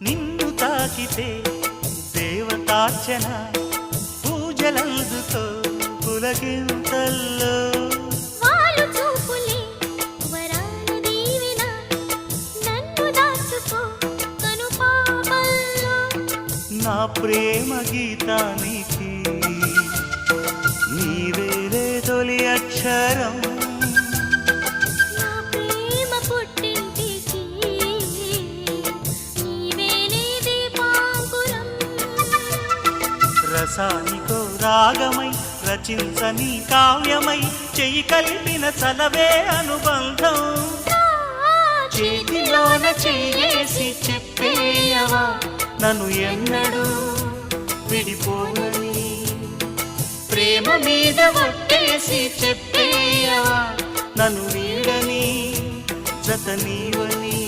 నిన్ను తాకితే దేవతార్చన పూజలందుకో పులకింతల్లో వాళ్ళు చూపులే వరాలు దీవెన నన్ను దాచుకో కనుపాపల్లో నా ప్రేమ గీతానికి నీవేలే తొలి అక్షరం నా ప్రేమ పుట్టింటికి నీవేలే దీపాంకురం రసానికో రాగమై రచించని కావ్యమై చెయ్యి కలిపిన చలవే అనుబంధం చేతిలోన చేసి చెప్పేయవా నన్ను ఎన్నడూ విడిపోనని ప్రేమ మీద ఒట్టేసి చెప్పేయవా నన్ను వీడని జత నీవని